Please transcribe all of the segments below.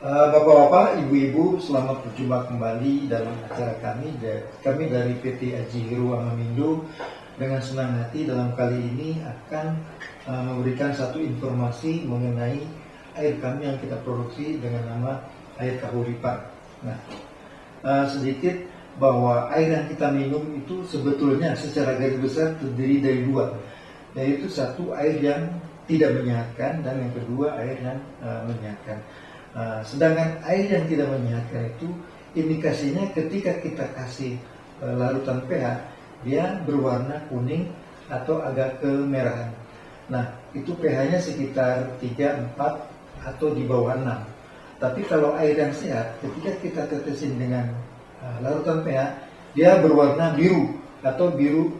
Bapak-bapak, ibu-ibu, selamat berjumpa kembali dalam acara kami. Kami dari PT Aji Heru Amamindo dengan senang hati dalam kali ini akan memberikan satu informasi mengenai air kami yang kita produksi dengan nama air kahuripan. Nah, sedikit bahwa air yang kita minum itu sebetulnya secara garis besar terdiri dari dua, yaitu satu air yang tidak menyehatkan dan yang kedua air yang menyehatkan. Sedangkan air yang tidak menyehatkan itu indikasinya ketika kita kasih larutan pH, dia berwarna kuning atau agak kemerahan. Nah, itu pH-nya sekitar 3, 4 atau di bawah 6. Tapi kalau air yang sehat, ketika kita tetesin dengan larutan pH, dia berwarna biru atau biru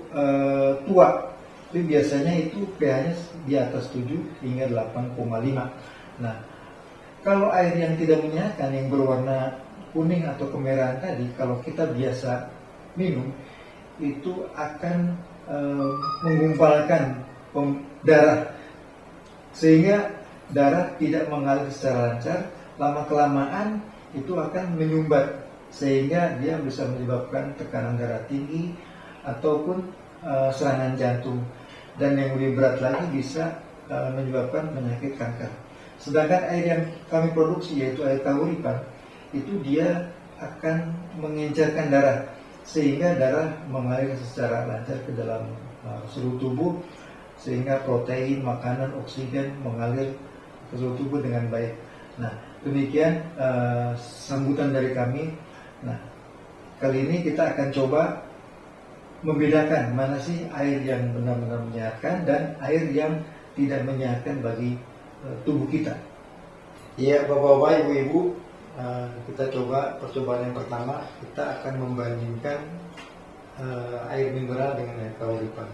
tua. Tapi biasanya itu pH-nya di atas 7 hingga 8,5. Nah, kalau air yang tidak menyehatkan yang berwarna kuning atau kemerahan tadi, kalau kita biasa minum, itu akan menggumpalkan darah, sehingga darah tidak mengalir secara lancar. Lama-kelamaan itu akan menyumbat, sehingga dia bisa menyebabkan tekanan darah tinggi ataupun serangan jantung, dan yang lebih berat lagi bisa menyebabkan penyakit kanker. Sedangkan air yang kami produksi, yaitu air kahuripan, itu dia akan mengencerkan darah, sehingga darah mengalir secara lancar ke dalam seluruh tubuh, sehingga protein, makanan, oksigen mengalir ke seluruh tubuh dengan baik. Nah, demikian sambutan dari kami. Nah, kali ini kita akan coba membedakan mana sih air yang benar-benar menyehatkan dan air yang tidak menyehatkan bagi tubuh kita. Iya, bapak-bapak, ibu-ibu, kita coba percobaan yang pertama. Kita akan membandingkan air mineral dengan air kahuripan.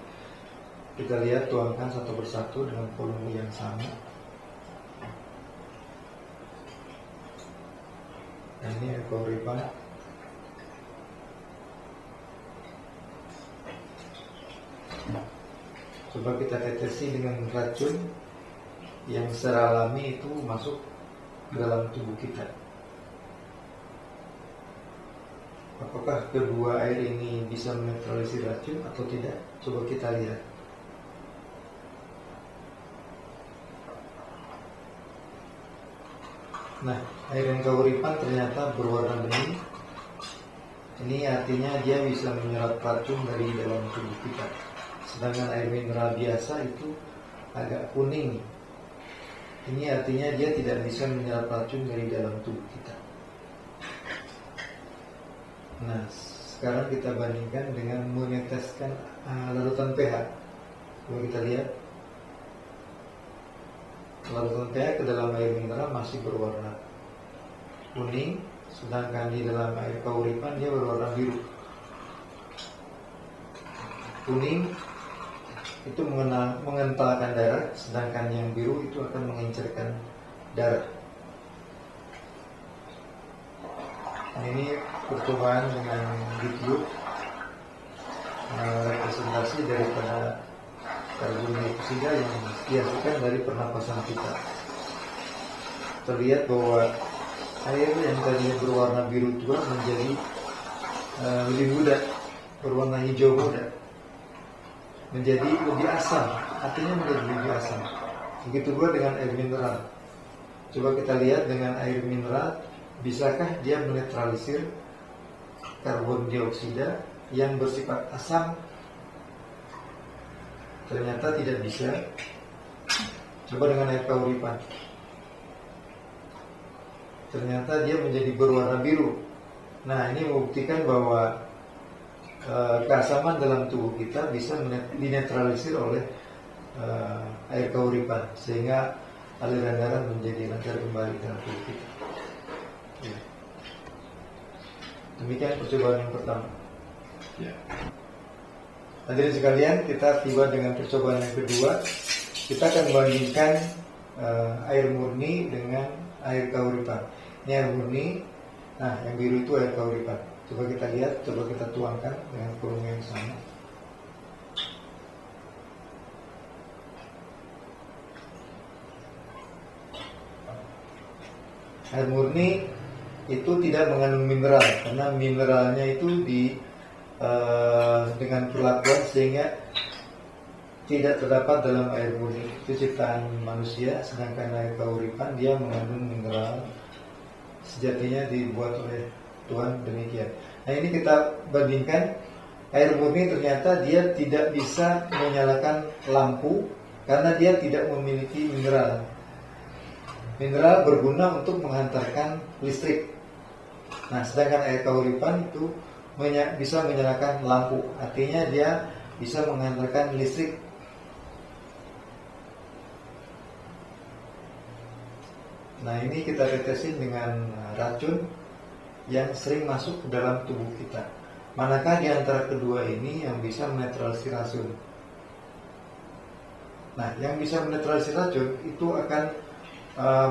Kita lihat, tuangkan satu persatu dengan volume yang sama. Nah, ini air kahuripan. Coba kita tetesi dengan racun yang secara alami itu masuk ke dalam tubuh kita. Apakah kedua air ini bisa menetralisir racun atau tidak? Coba kita lihat. Nah, air yang kahuripan ternyata berwarna bening. Ini artinya dia bisa menyerap racun dari dalam tubuh kita. Sedangkan air mineral biasa itu agak kuning. Ini artinya dia tidak bisa menyerap racun dari dalam tubuh kita. Nah, sekarang kita bandingkan dengan meneteskan larutan pH. Coba kita lihat. Larutan pH ke dalam air mineral masih berwarna kuning, sedangkan di dalam air kahuripan dia berwarna biru. Kuning itu mengentalkan darah, sedangkan yang biru itu akan mengencerkan darah. Ini percobaan dengan ditiup, representasi daripada karbon dioksida yang dihasilkan dari pernapasan kita. Terlihat bahwa air yang tadinya berwarna biru tua menjadi lebih muda, berwarna hijau muda, menjadi lebih asam, artinya menjadi lebih asam. Begitu pula dengan air mineral. Coba kita lihat dengan air mineral, bisakah dia menetralisir karbon dioksida yang bersifat asam? Ternyata tidak bisa. Coba dengan air kahuripan. Ternyata dia menjadi berwarna biru. Nah, ini membuktikan bahwa keasaman dalam tubuh kita bisa dinetralisir oleh air kahuripan, sehingga aliran darah menjadi lancar kembali dalam tubuh kita. Ya. Demikian percobaan yang pertama. Ya. Hadirin sekalian, kita tiba dengan percobaan yang kedua. Kita akan bandingkan air murni dengan air kahuripan. Ini air murni. Nah, yang biru itu air kahuripan. Coba kita lihat, coba kita tuangkan dengan volume yang sama. Air murni itu tidak mengandung mineral, karena mineralnya itu dengan perlakuan sehingga tidak terdapat dalam air murni. Itu ciptaan manusia, sedangkan air kauripan dia mengandung mineral, sejatinya dibuat oleh Tuhan demikian. Nah, ini kita bandingkan, air murni ternyata dia tidak bisa menyalakan lampu karena dia tidak memiliki mineral. Mineral berguna untuk menghantarkan listrik. Nah, sedangkan air kauripan itu bisa menyalakan lampu, artinya dia bisa menghantarkan listrik. Nah, ini kita tetesin dengan racun yang sering masuk ke dalam tubuh kita. Manakah di antara kedua ini yang bisa menetralisir racun? Nah, yang bisa menetralisir racun itu akan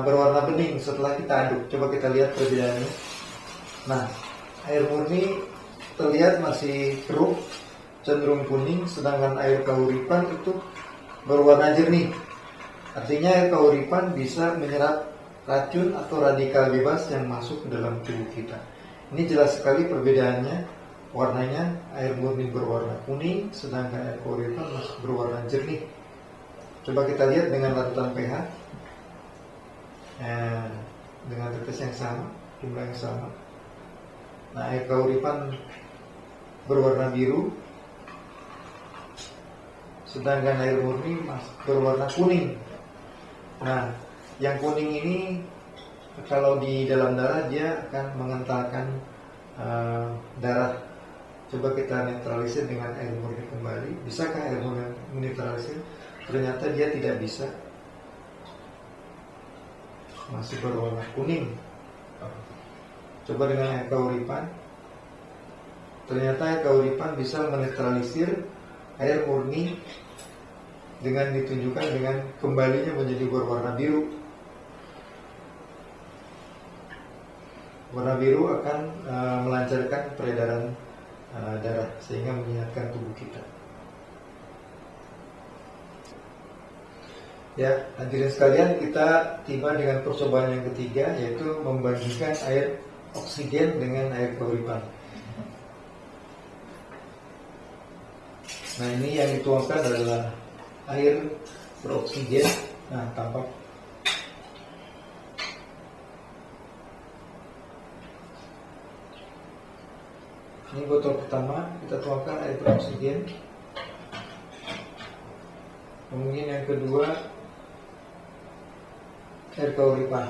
berwarna bening setelah kita aduk. Coba kita lihat perbedaannya. Nah, air murni terlihat masih keruh, cenderung kuning, sedangkan air kauripan itu berwarna jernih. Artinya air kauripan bisa menyerap racun atau radikal bebas yang masuk ke dalam tubuh kita. Ini jelas sekali perbedaannya. Warnanya, air murni berwarna kuning, sedangkan air kauripan masih berwarna jernih. Coba kita lihat dengan larutan pH. Dengan tetes yang sama, jumlah yang sama. Nah, air kauripan berwarna biru, sedangkan air murni berwarna kuning. Nah, yang kuning ini kalau di dalam darah dia akan mengentalkan darah. Coba kita netralisir dengan air murni kembali. Bisakah air murni menetralisir? Ternyata dia tidak bisa. Masih berwarna kuning. Coba dengan air kauripan. Ternyata air kauripan bisa menetralisir air murni dengan ditunjukkan dengan kembalinya menjadi berwarna biru. Warna biru akan melancarkan peredaran darah sehingga menyehatkan tubuh kita. Ya, hadirin sekalian, kita tiba dengan percobaan yang ketiga, yaitu membandingkan air oksigen dengan air kauripan. Nah, ini yang dituangkan adalah air beroksigen. Nah, tampak. Ini botol pertama, kita tuangkan air beroksigen. Kemudian yang kedua, air kauripan.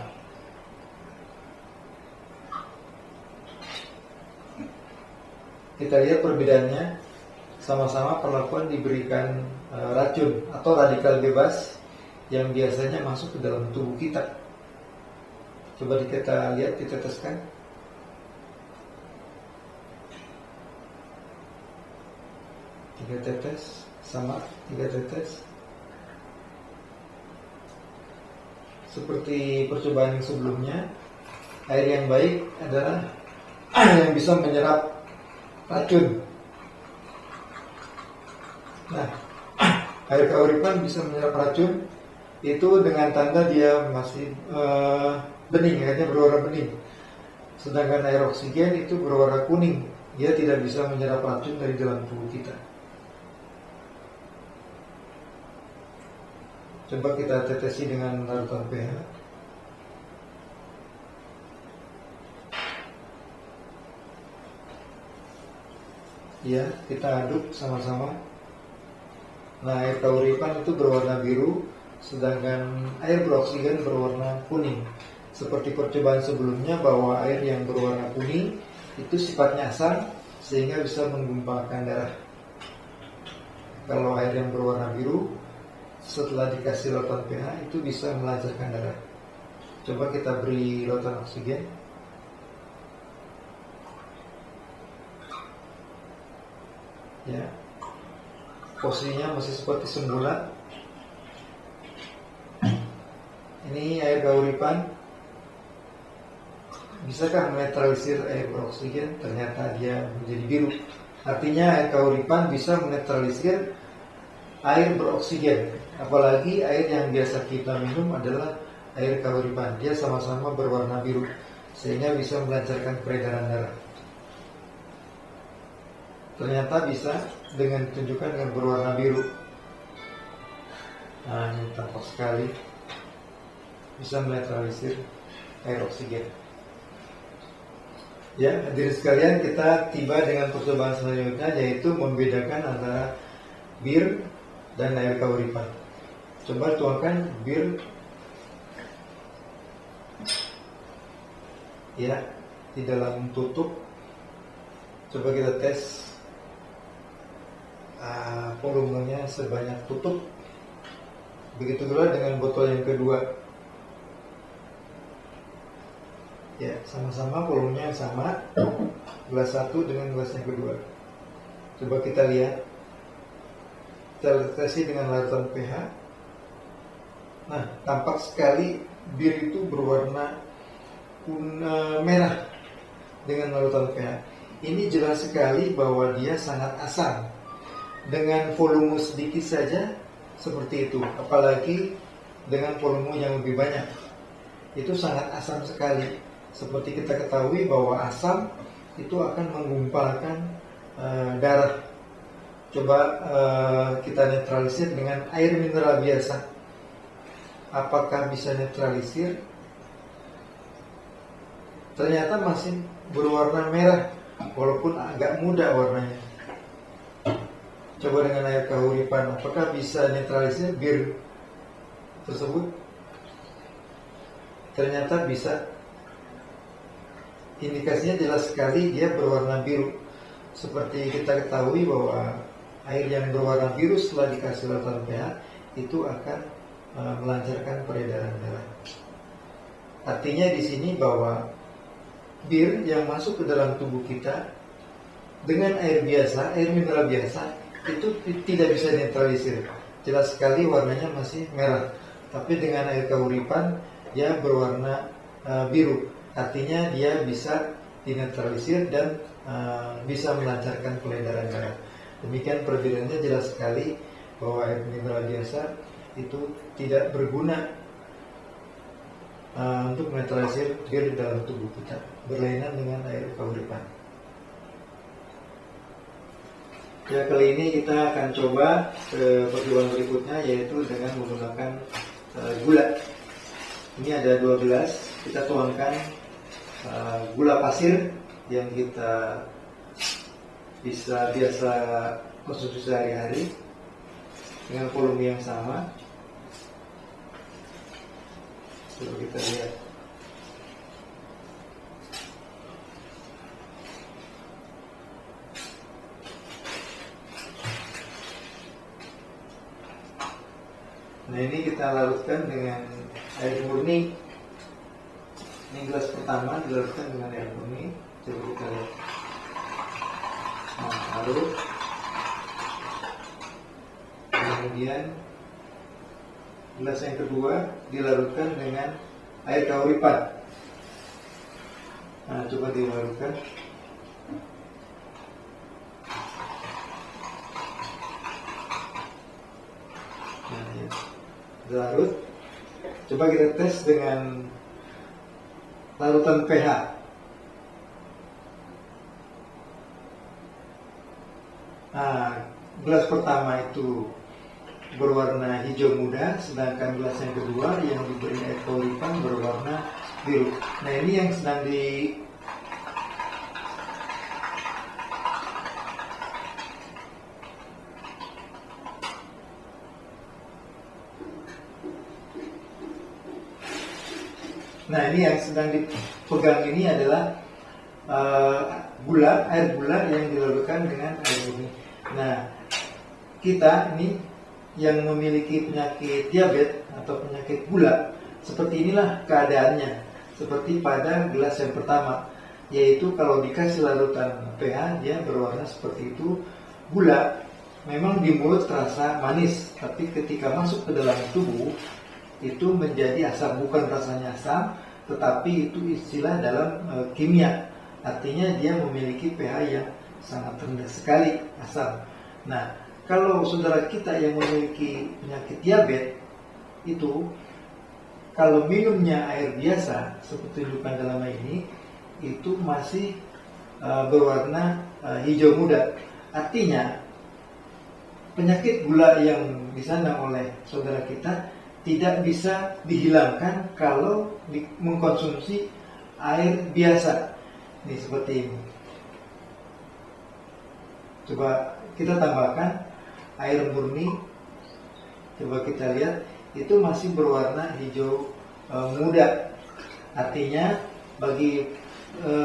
Kita lihat perbedaannya. Sama-sama perlakuan diberikan racun atau radikal bebas yang biasanya masuk ke dalam tubuh kita. Coba kita lihat, diteteskan. Tiga tetes, sama 3 tetes. Seperti percobaan yang sebelumnya, air yang baik adalah yang bisa menyerap racun. Nah, air kauripan bisa menyerap racun itu dengan tanda dia masih bening, akhirnya berwarna bening. Sedangkan air oksigen itu berwarna kuning, dia tidak bisa menyerap racun dari dalam tubuh kita. Coba kita tetesi dengan larutan pH. Ya, kita aduk sama-sama. Nah, air kauripan itu berwarna biru, sedangkan air beroksigen berwarna kuning. Seperti percobaan sebelumnya bahwa air yang berwarna kuning itu sifatnya asam sehingga bisa menggumpakan darah. Kalau air yang berwarna biru setelah dikasih lautan pH itu bisa melancarkan darah. Coba kita beri lautan oksigen. Ya, posisinya masih seperti semula. Ini air kauripan. Bisakah menetralisir air beroksigen? Ternyata dia menjadi biru. Artinya air kauripan bisa menetralisir air beroksigen. Apalagi air yang biasa kita minum adalah air kahuripan. Dia sama-sama berwarna biru sehingga bisa melancarkan peredaran darah. Ternyata bisa dengan ditunjukkan dengan berwarna biru. Nah, ini tampak sekali bisa menetralisir air oksigen. Ya, hadirin sekalian, kita tiba dengan percobaan selanjutnya, yaitu membedakan antara bir dan air kahuripan. Coba tuangkan bir ya di dalam tutup. Coba kita tes volumenya sebanyak tutup. Begitu pula dengan botol yang kedua. Ya, sama-sama volumenya sama, gelas satu dengan gelas yang kedua. Coba kita lihat, kita deteksi dengan larutan pH. Nah, tampak sekali bir itu berwarna merah dengan larutan pH. Ini jelas sekali bahwa dia sangat asam. Dengan volume sedikit saja seperti itu, apalagi dengan volume yang lebih banyak, itu sangat asam sekali. Seperti kita ketahui bahwa asam itu akan menggumpalkan darah. Coba kita netralisir dengan air mineral biasa. Apakah bisa netralisir? Ternyata masih berwarna merah, walaupun agak muda warnanya. Coba dengan air kahuripan, apakah bisa netralisir bir tersebut? Ternyata bisa. Indikasinya jelas sekali dia berwarna biru. Seperti kita ketahui bahwa air yang berwarna biru setelah dikasih larutan pH itu akan melancarkan peredaran darah. Artinya di sini bahwa bir yang masuk ke dalam tubuh kita dengan air biasa, air mineral biasa, itu tidak bisa netralisir. Jelas sekali warnanya masih merah. Tapi dengan air kahuripan dia berwarna biru. Artinya dia bisa dinetralisir dan bisa melancarkan peredaran darah. Demikian perbedaannya jelas sekali bahwa air mineral biasa itu tidak berguna untuk menetralisir bir dalam tubuh kita, berlainan dengan air kahuripan. Ya, kali ini kita akan coba percobaan berikutnya, yaitu dengan menggunakan gula. Ini ada 2 gelas, kita tuangkan gula pasir yang kita biasa konsumsi sehari-hari dengan volume yang sama. Coba kita lihat. Nah, ini kita larutkan dengan air murni. Ini gelas pertama dilarutkan dengan air murni. Coba kita lihat. Nah, larut. Kemudian gelas yang kedua dilarutkan dengan air kahuripan. Nah, coba dilarutkan. Nah, ya. Larut. Coba kita tes dengan larutan pH. Nah, gelas pertama itu berwarna hijau muda, sedangkan gelas yang kedua yang diberi air kahuripan berwarna biru. Nah, ini yang sedang dipegang ini adalah air gula yang dilarutkan dengan air murni. Nah, kita ini yang memiliki penyakit diabetes atau penyakit gula, seperti inilah keadaannya. Seperti pada gelas yang pertama, yaitu kalau dikasih larutan pH dia berwarna seperti itu. Gula memang di mulut terasa manis, tapi ketika masuk ke dalam tubuh itu menjadi asam. Bukan rasanya asam, tetapi itu istilah dalam kimia. Artinya dia memiliki pH yang sangat rendah sekali, asam. Nah, kalau saudara kita yang memiliki penyakit diabetes itu kalau minumnya air biasa seperti tunjukkan dalam ini, itu masih berwarna hijau muda. Artinya penyakit gula yang di sana oleh saudara kita tidak bisa dihilangkan kalau mengkonsumsi air biasa. Ini seperti ini. Coba kita tambahkan air murni. Coba kita lihat, itu masih berwarna hijau muda. Artinya bagi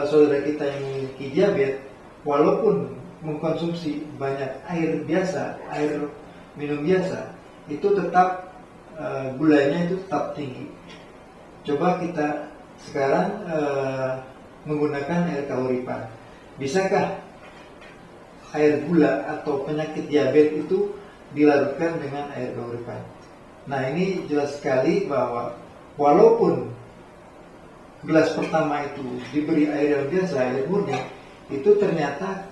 saudara kita yang memiliki diabetes, walaupun mengkonsumsi banyak air biasa, air minum biasa, itu tetap gulanya itu tetap tinggi. Coba kita sekarang menggunakan air kahuripan. Bisakah air gula atau penyakit diabetes itu dilarutkan dengan air kahuripan? Nah, ini jelas sekali bahwa walaupun gelas pertama itu diberi air yang biasa, air murni, itu ternyata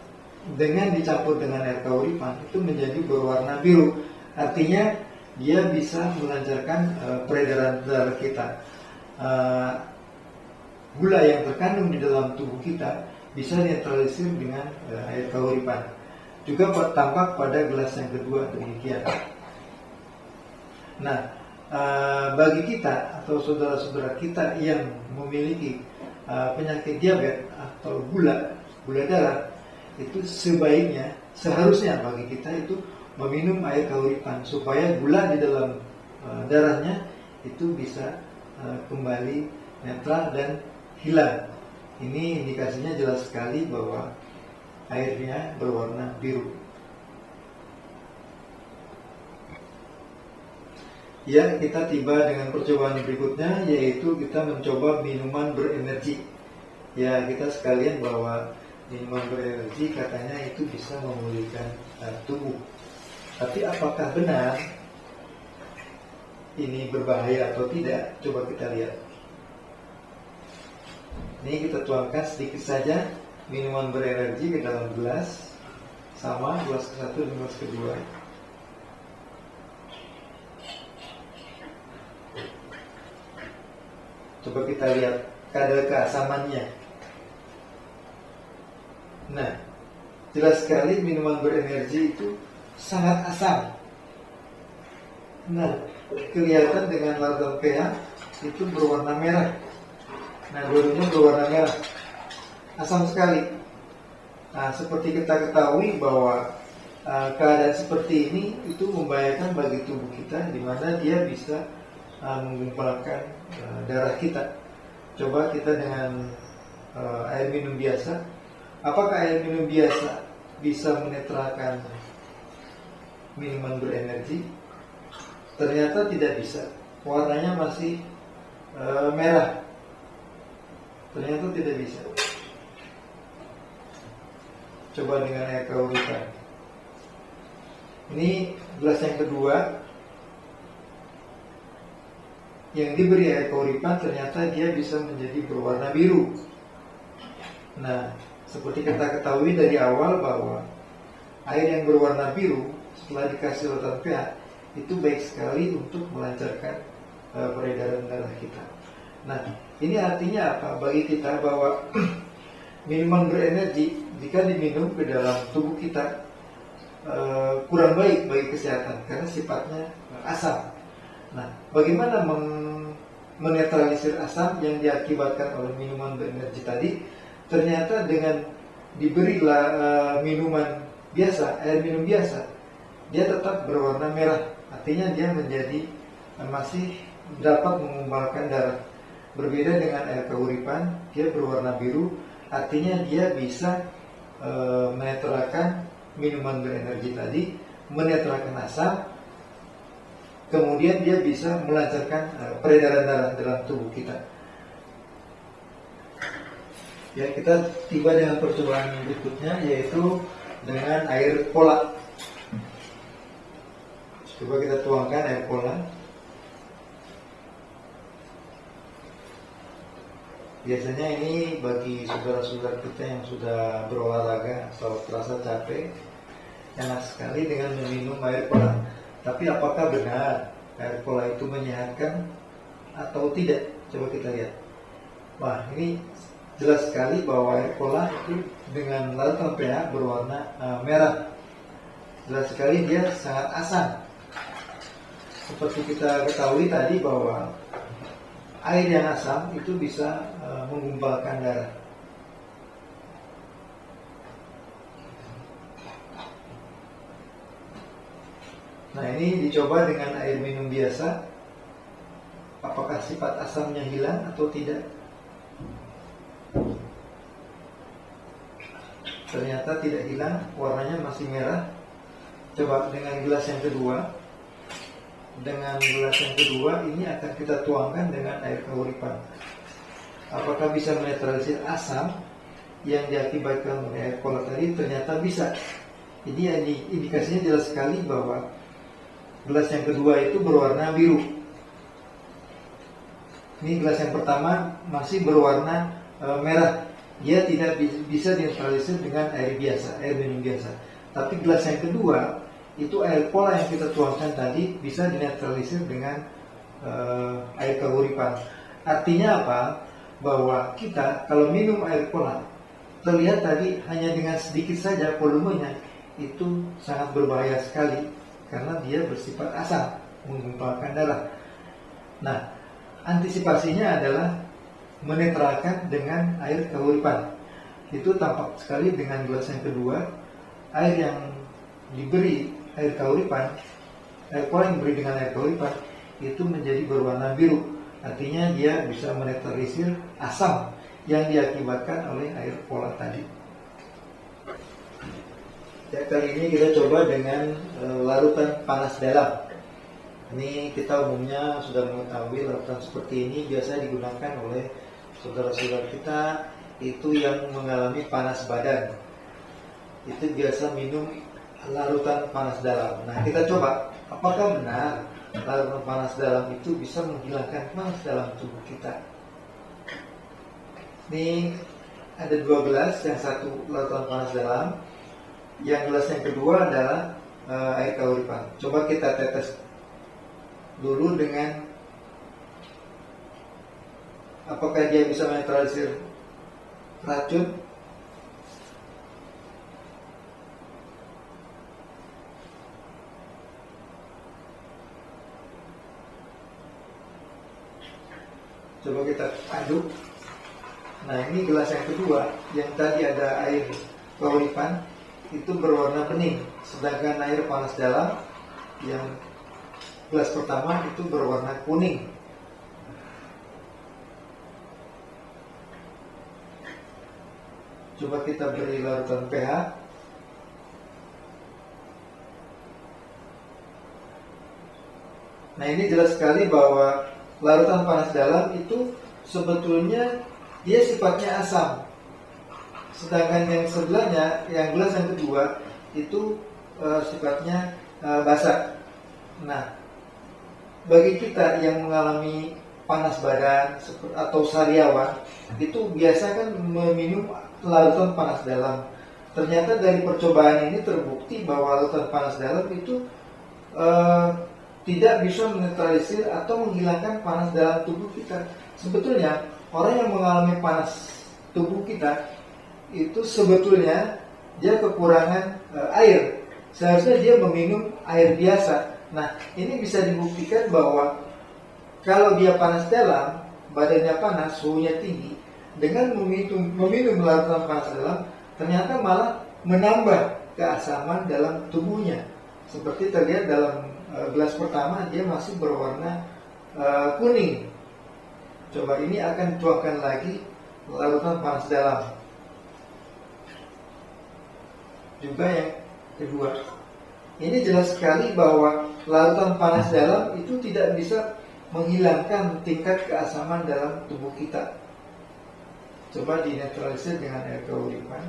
dengan dicampur dengan air kahuripan itu menjadi berwarna biru. Artinya dia bisa melancarkan peredaran darah kita. Gula yang terkandung di dalam tubuh kita bisa neutralisir dengan air kahuripan. Juga tampak pada gelas yang kedua demikian. Nah, bagi kita atau saudara-saudara kita yang memiliki penyakit diabetes atau gula darah, itu sebaiknya, seharusnya bagi kita itu meminum air kahuripan supaya gula di dalam darahnya itu bisa kembali netral dan hilang. Ini indikasinya jelas sekali bahwa airnya berwarna biru. Ya, kita tiba dengan percobaan berikutnya, yaitu kita mencoba minuman berenergi. Ya, kita sekalian bahwa minuman berenergi katanya itu bisa memulihkan tubuh. Tapi apakah benar ini berbahaya atau tidak? Coba kita lihat. Ini kita tuangkan sedikit saja minuman berenergi ke dalam gelas, sama gelas ke-1 dan gelas ke-2. Coba kita lihat kadar keasamannya. Nah, jelas sekali minuman berenergi itu sangat asam. Nah, kelihatan dengan larutan pH itu berwarna merah. Nah, dua-duanya berwarna merah, asam sekali. Nah, seperti kita ketahui bahwa keadaan seperti ini itu membahayakan bagi tubuh kita, di mana dia bisa menggumpalkan darah kita. Coba kita dengan air minum biasa. Apakah air minum biasa bisa menetralkan minuman berenergi? Ternyata tidak bisa. Warnanya masih merah. Ternyata tidak bisa. Coba dengan air kahuripan. Ini gelas yang kedua yang diberi air kahuripan, ternyata dia bisa menjadi berwarna biru. Nah, seperti kita ketahui dari awal bahwa air yang berwarna biru setelah dikasih larutan pH itu baik sekali untuk melancarkan peredaran darah kita. Nah, ini artinya apa? Bagi kita bahwa minuman berenergi jika diminum ke dalam tubuh kita kurang baik bagi kesehatan karena sifatnya asam. Nah, bagaimana menetralisir asam yang diakibatkan oleh minuman berenergi tadi? Ternyata dengan diberilah minuman biasa, air minum biasa, dia tetap berwarna merah. Artinya dia menjadi masih dapat menggumpalkan darah. Berbeda dengan air kahuripan, dia berwarna biru. Artinya dia bisa menetralkan minuman berenergi tadi, menetralkan asam. Kemudian dia bisa melancarkan peredaran darah dalam tubuh kita. Ya, kita tiba dengan percobaan berikutnya, yaitu dengan air cola. Coba kita tuangkan air cola. Biasanya ini bagi saudara-saudara kita yang sudah berolahraga atau terasa capek, enak sekali dengan meminum air cola. Tapi apakah benar air cola itu menyehatkan? atau tidak? Coba kita lihat. Wah, ini jelas sekali bahwa air cola itu dengan larutan pH berwarna merah. Jelas sekali dia sangat asam. Seperti kita ketahui tadi bahwa air yang asam itu bisa menggumpalkan darah. Nah, ini dicoba dengan air minum biasa. Apakah sifat asamnya hilang atau tidak? Ternyata tidak hilang, warnanya masih merah. Coba dengan gelas yang kedua. Dengan gelas yang kedua ini akan kita tuangkan dengan air kahuripan. Apakah bisa menetralisir asam yang diakibatkan oleh air cola tadi? Ternyata bisa. Jadi indikasinya jelas sekali bahwa gelas yang kedua itu berwarna biru. Ini gelas yang pertama masih berwarna merah. Dia tidak bisa dinetralisir dengan air biasa, air minum biasa. Tapi gelas yang kedua itu air cola yang kita tuangkan tadi bisa dinetralisir dengan air kahuripan. Artinya apa? Bahwa kita kalau minum air cola, terlihat tadi hanya dengan sedikit saja volumenya, itu sangat berbahaya sekali karena dia bersifat asam, menggumpalkan darah. Nah, antisipasinya adalah menetralkan dengan air kahuripan. Itu tampak sekali dengan gelas yang kedua, air yang diberi air kahuripan, air cola yang diberi dengan air kahuripan itu menjadi berwarna biru. Artinya dia bisa menetralisir asam yang diakibatkan oleh air cola tadi. Ya, kali ini kita coba dengan larutan panas dalam. Ini kita umumnya sudah mengetahui larutan seperti ini biasa digunakan oleh saudara-saudara kita itu yang mengalami panas badan. Itu biasa minum larutan panas dalam. Nah, kita coba apakah benar larutan panas dalam itu bisa menghilangkan panas dalam tubuh kita. Ini ada dua gelas, yang satu larutan panas dalam, yang gelas yang kedua adalah air kahuripan. Coba kita tetes dulu dengan apakah dia bisa menetralisir racun. Coba kita aduk. Nah, ini gelas yang kedua, yang tadi ada air kahuripan itu berwarna bening, sedangkan air panas dalam yang gelas pertama itu berwarna kuning. Coba kita beri larutan pH. Nah, ini jelas sekali bahwa larutan panas dalam itu sebetulnya dia sifatnya asam. Sedangkan yang sebelahnya, yang gelas yang kedua itu sifatnya basa. Nah, bagi kita yang mengalami panas badan atau sariawan itu biasa kan meminum larutan panas dalam. Ternyata dari percobaan ini terbukti bahwa larutan panas dalam itu tidak bisa menetralisir atau menghilangkan panas dalam tubuh kita. Sebetulnya orang yang mengalami panas tubuh kita itu sebetulnya dia kekurangan air. Seharusnya dia meminum air biasa. Nah, ini bisa dibuktikan bahwa kalau dia panas dalam, badannya panas, suhunya tinggi, dengan meminum larutan panas dalam, ternyata malah menambah keasaman dalam tubuhnya. Seperti terlihat dalam gelas pertama, dia masih berwarna kuning. Coba ini akan tuangkan lagi larutan panas dalam. Juga yang kedua. Ini jelas sekali bahwa larutan panas dalam itu tidak bisa menghilangkan tingkat keasaman dalam tubuh kita. Coba dinetralisir dengan air kahuripan.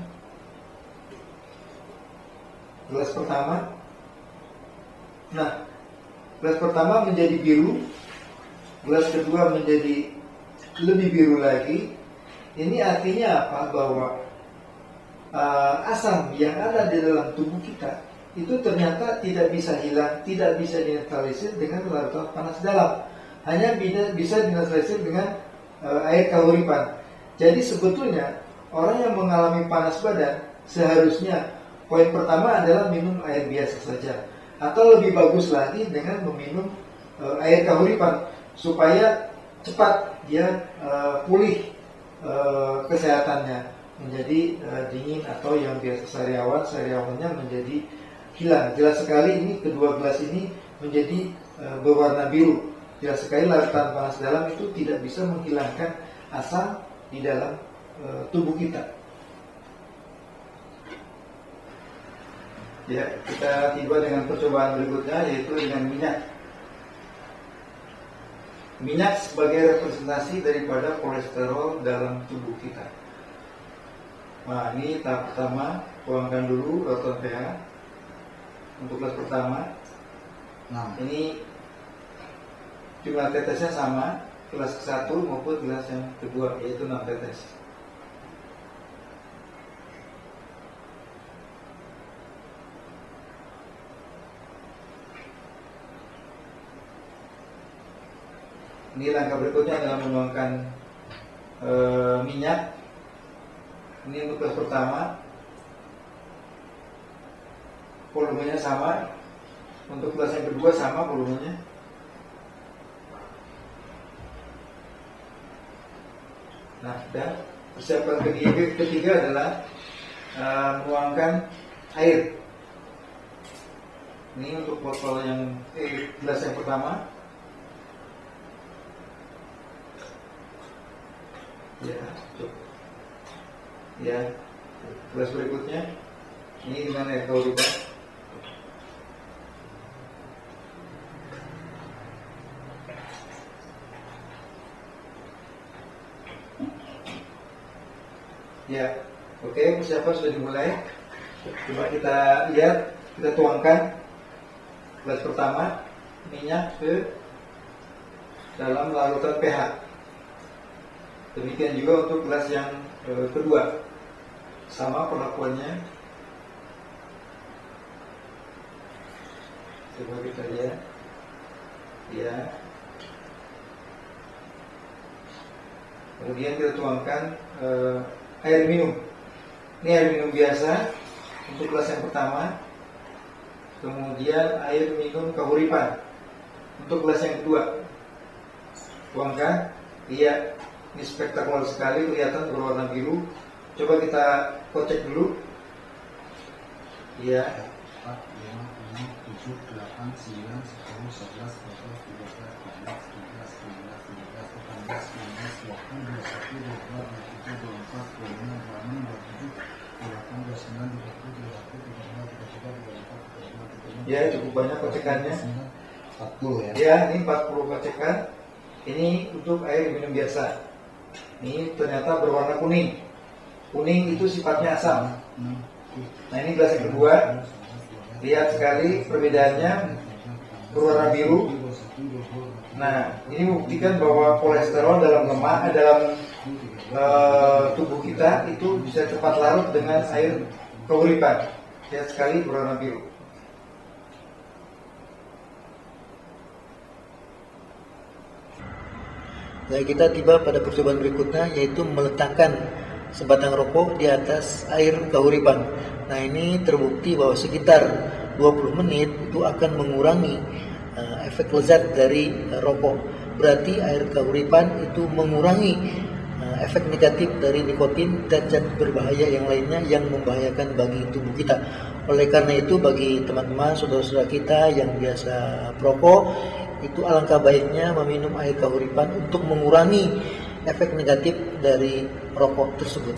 Gelas pertama. Nah, gelas pertama menjadi biru, gelas kedua menjadi lebih biru lagi. Ini artinya apa? Bahwa asam yang ada di dalam tubuh kita itu ternyata tidak bisa hilang, tidak bisa dinetralisir dengan larutan panas dalam. hanya bisa dinetralisir dengan air kahuripan. Jadi sebetulnya orang yang mengalami panas badan seharusnya poin pertama adalah minum air biasa saja, atau lebih bagus lagi dengan meminum air kahuripan supaya cepat dia pulih kesehatannya, menjadi dingin, atau yang biasa sariawannya menjadi hilang. Jelas sekali ini kedua gelas ini menjadi berwarna biru. Jelas sekali lautan panas dalam itu tidak bisa menghilangkan asam di dalam tubuh kita. Ya, kita tiba dengan percobaan berikutnya, yaitu dengan minyak. Minyak sebagai representasi daripada kolesterol dalam tubuh kita. Nah, ini tahap pertama, tuangkan dulu lautan pH untuk gelas pertama. Nah, ini jumlah tetesnya sama gelas ke-1 maupun gelas yang kedua, yaitu 6 tetes. Ini langkah berikutnya adalah menuangkan minyak. Ini untuk gelas pertama, volumenya sama. Untuk gelas yang kedua sama volumenya. Nah, dan persiapan ketiga adalah menuangkan air. Ini untuk botol yang gelas yang pertama. Ya, cukup. Ya, gelas berikutnya ini dengan air kahuripan. Ya, oke, persiapan sudah dimulai. Coba kita lihat, kita tuangkan gelas pertama minyak ke dalam larutan pH. Demikian juga untuk gelas yang kedua, sama perlakuannya. Coba kita lihat, ya. Kemudian kita tuangkan air minum. Ini air minum biasa untuk gelas yang pertama. Kemudian air minum kahuripan untuk gelas yang kedua. Tuangkan. Lihat, ini spektakuler sekali, kelihatan berwarna biru. Coba kita kocek dulu. Ya. 4, 5, 6, 7, 8, 9, 10, 11, 12, 13, 14, 15, 16, 17, 18, 19, 20, 21, 22, 23, 24, 25, 26, 27, 28, 29, 30, 31, 32, 33, 34, 35, 36. Ya, cukup banyak kocekannya. 40 ya. Ya, ini 40 kocekan. Ini untuk air minum biasa. Ini ternyata berwarna kuning. Kuning itu sifatnya asam. Nah, ini gelas yang kedua. Lihat sekali perbedaannya, berwarna biru. Nah, ini membuktikan bahwa kolesterol dalam lemak dalam tubuh kita itu bisa cepat larut dengan air kahuripan. Lihat sekali berwarna biru. Nah, kita tiba pada percobaan berikutnya, yaitu meletakkan sebatang rokok di atas air kahuripan. Nah, ini terbukti bahwa sekitar 20 menit itu akan mengurangi efek lezat dari rokok. Berarti air kahuripan itu mengurangi efek negatif dari nikotin dan zat berbahaya yang lainnya yang membahayakan bagi tubuh kita. Oleh karena itu, bagi teman-teman, saudara-saudara kita yang biasa perokok, itu alangkah baiknya meminum air kahuripan untuk mengurangi efek negatif dari rokok tersebut.